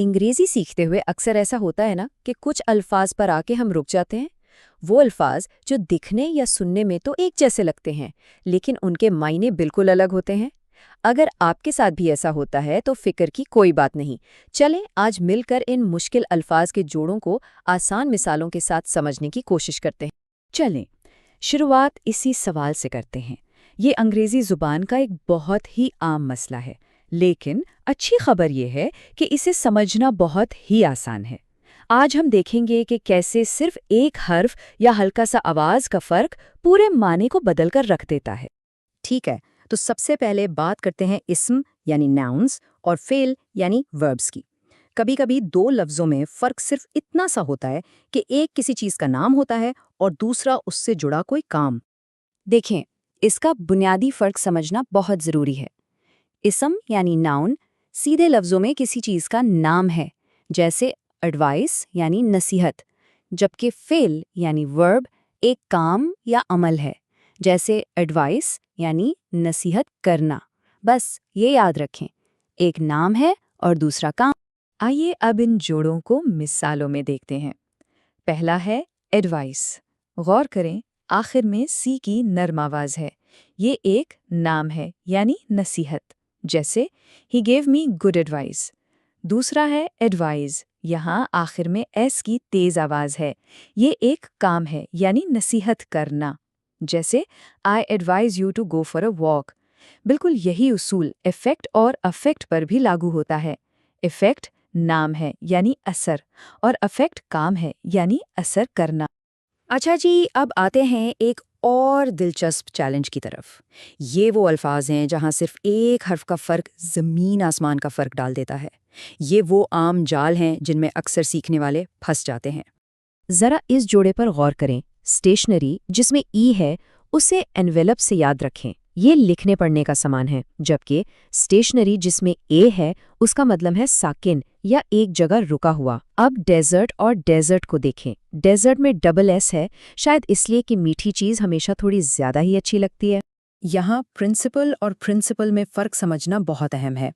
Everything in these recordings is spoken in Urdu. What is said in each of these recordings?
انگریزی سیکھتے ہوئے اکثر ایسا ہوتا ہے نا کہ کچھ الفاظ پر آ کے ہم رک جاتے ہیں۔ وہ الفاظ جو دکھنے یا سننے میں تو ایک جیسے لگتے ہیں لیکن ان کے معنی بالکل الگ ہوتے ہیں۔ اگر آپ کے ساتھ بھی ایسا ہوتا ہے تو فکر کی کوئی بات نہیں، چلیں آج مل کر ان مشکل الفاظ کے جوڑوں کو آسان مثالوں کے ساتھ سمجھنے کی کوشش کرتے ہیں۔ چلیں شروعات اسی سوال سے کرتے ہیں۔ یہ انگریزی زبان کا ایک بہت ہی عام مسئلہ ہے، لیکن اچھی خبر یہ ہے کہ اسے سمجھنا بہت ہی آسان ہے۔ آج ہم دیکھیں گے کہ کیسے صرف ایک حرف یا ہلکا سا آواز کا فرق پورے معنی کو بدل کر رکھ دیتا ہے۔ ٹھیک ہے، تو سب سے پہلے بات کرتے ہیں اسم یعنی ناؤنز اور فعل یعنی وربز کی۔ کبھی کبھی دو لفظوں میں فرق صرف اتنا سا ہوتا ہے کہ ایک کسی چیز کا نام ہوتا ہے اور دوسرا اس سے جڑا کوئی کام۔ دیکھیں، اس کا بنیادی فرق سمجھنا بہت ضروری ہے۔ اسم یعنی ناؤن سیدھے لفظوں میں کسی چیز کا نام ہے، جیسے ایڈوائس یعنی نصیحت، جبکہ فعل یعنی ورب ایک کام یا عمل ہے، جیسے ایڈوائس یعنی نصیحت کرنا۔ بس یہ یاد رکھیں، ایک نام ہے اور دوسرا کام۔ آئیے اب ان جوڑوں کو مثالوں میں دیکھتے ہیں۔ پہلا ہے ایڈوائس۔ غور کریں، آخر میں سی کی نرم آواز ہے۔ یہ ایک نام ہے یعنی نصیحت، جیسے ہی گیو می گڈ ایڈوائس۔ دوسرا ہے ایڈوائز، یہاں آخر میں ایس کی تیز آواز ہے۔ یہ ایک کام ہے یعنی نصیحت کرنا، جیسے I advise you to go for a walk. بالکل یہی اصول افیکٹ اور افیکٹ پر بھی لاگو ہوتا ہے۔ افیکٹ نام ہے یعنی اثر اور افیکٹ کام ہے یعنی اثر کرنا۔ اچھا جی، اب آتے ہیں ایک اور دلچسپ چیلنج کی طرف۔ یہ وہ الفاظ ہیں جہاں صرف ایک حرف کا فرق زمین آسمان کا فرق ڈال دیتا ہے۔ یہ وہ عام جال ہیں جن میں اکثر سیکھنے والے پھنس جاتے ہیں۔ ذرا اس جوڑے پر غور کریں۔ اسٹیشنری جس میں ای ہے اسے انویلپ سے یاد رکھیں، یہ لکھنے پڑھنے کا سامان ہے، جبکہ اسٹیشنری جس میں اے ہے اس کا مطلب ہے ساکن یا ایک جگہ رکا ہوا۔ اب ڈیزرٹ اور ڈیزرٹ کو دیکھیں۔ ڈیزرٹ میں ڈبل ایس ہے، شاید اس لیے کہ میٹھی چیز ہمیشہ تھوڑی زیادہ ہی اچھی لگتی ہے۔ یہاں پرنسپل اور پرنسپل میں فرق سمجھنا بہت اہم ہے۔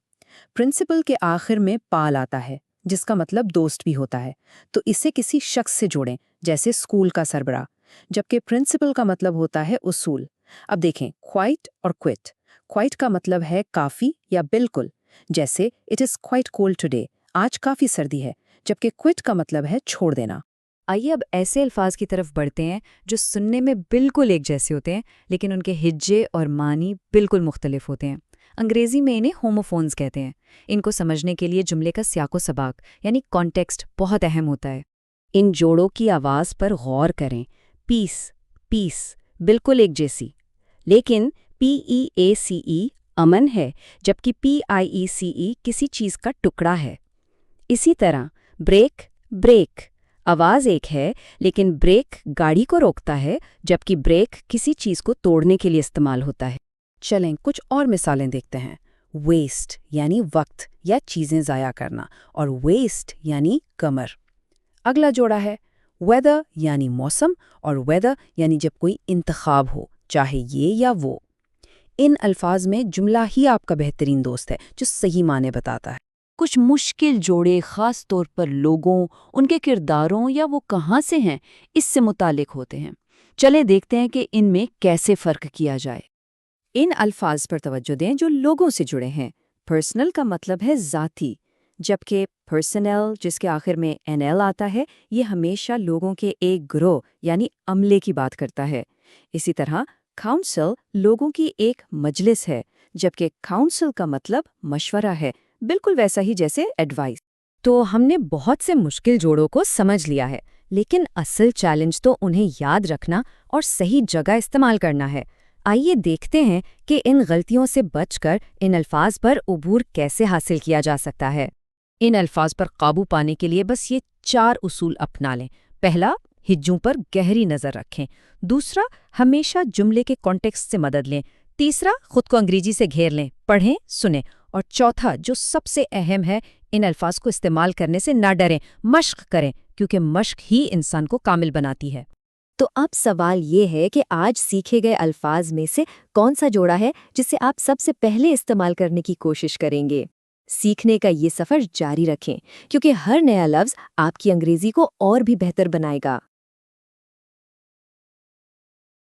پرنسپل کے آخر میں پال آتا ہے جس کا مطلب دوست بھی ہوتا ہے، تو اسے کسی شخص سے جوڑیں، جیسے اسکول کا سربراہ، جبکہ پرنسپل کا مطلب ہوتا ہے اصول۔ اب دیکھیں کوائٹ اور کوئٹ۔ کوائٹ کا مطلب ہے کافی یا بالکل، جیسے it is quite cold today, آج کافی سردی ہے، جبکہ کوئٹ کا مطلب ہے چھوڑ دینا۔ آئیے اب ایسے الفاظ کی طرف بڑھتے ہیں جو سننے میں بالکل ایک جیسے ہوتے ہیں لیکن ان کے ہجے اور معنی بالکل مختلف ہوتے ہیں۔ انگریزی میں انہیں ہوموفونز کہتے ہیں۔ ان کو سمجھنے کے لیے جملے کا سیاق و سباق یعنی کانٹیکسٹ بہت اہم ہوتا ہے۔ ان جوڑوں کی آواز پر غور کریں۔ پیس، پیس بالکل ایک جیسی، لیکن PEACE امن ہے، جبکہ PIECE کسی چیز کا ٹکڑا ہے۔ اسی طرح بریک، بریک آواز ایک ہے، لیکن بریک گاڑی کو روکتا ہے، جبکہ بریک کسی چیز کو توڑنے کے لیے استعمال ہوتا ہے۔ چلیں کچھ اور مثالیں دیکھتے ہیں۔ ویسٹ یعنی وقت یا چیزیں ضائع کرنا، اور ویسٹ یعنی کمر۔ اگلا جوڑا ہے ویدر یعنی موسم، اور ویدر یعنی جب کوئی انتخاب ہو، چاہے یہ یا وہ۔ ان الفاظ میں جملہ ہی آپ کا بہترین دوست ہے جو صحیح معنی بتاتا ہے۔ کچھ مشکل جوڑے خاص طور پر لوگوں، ان کے کرداروں یا وہ کہاں سے ہیں اس سے متعلق ہوتے ہیں۔ چلے دیکھتے ہیں کہ ان میں کیسے فرق کیا جائے۔ ان الفاظ پر توجہ دیں جو لوگوں سے جڑے ہیں۔ پرسنل کا مطلب ہے ذاتی، جبکہ پرسنل جس کے آخر میں NL آتا ہے یہ ہمیشہ لوگوں کے ایک گروہ یعنی عملے کی بات کرتا ہے۔ اسی طرح کاؤنسل لوگوں کی ایک مجلس ہے، جبکہ کاؤنسل کا مطلب مشورہ ہے، بالکل ویسا ہی جیسے ایڈوائس۔ تو ہم نے بہت سے مشکل جوڑوں کو سمجھ لیا ہے، لیکن اصل چیلنج تو انہیں یاد رکھنا اور صحیح جگہ استعمال کرنا ہے۔ آئیے دیکھتے ہیں کہ ان غلطیوں سے بچ کر ان الفاظ پر عبور کیسے حاصل کیا جا سکتا ہے۔ ان الفاظ پر قابو پانے کے لیے بس یہ 4 اصول اپنا لیں۔ پہلا، ہجوں پر گہری نظر رکھیں۔ دوسرا، ہمیشہ جملے کے کانٹیکسٹ سے مدد لیں۔ تیسرا، خود کو انگریزی سے گھیر لیں، پڑھیں، سنیں۔ اور چوتھا جو سب سے اہم ہے، ان الفاظ کو استعمال کرنے سے نہ ڈریں، مشق کریں، کیونکہ مشق ہی انسان کو کامل بناتی ہے۔ تو اب سوال یہ ہے کہ آج سیکھے گئے الفاظ میں سے کون سا جوڑا ہے جسے آپ سب سے پہلے استعمال کرنے کی کوشش کریں گے؟ سیکھنے کا یہ سفر جاری رکھیں کیونکہ ہر نیا لفظ آپ کی انگریزی کو اور بھی بہتر بنائے گا۔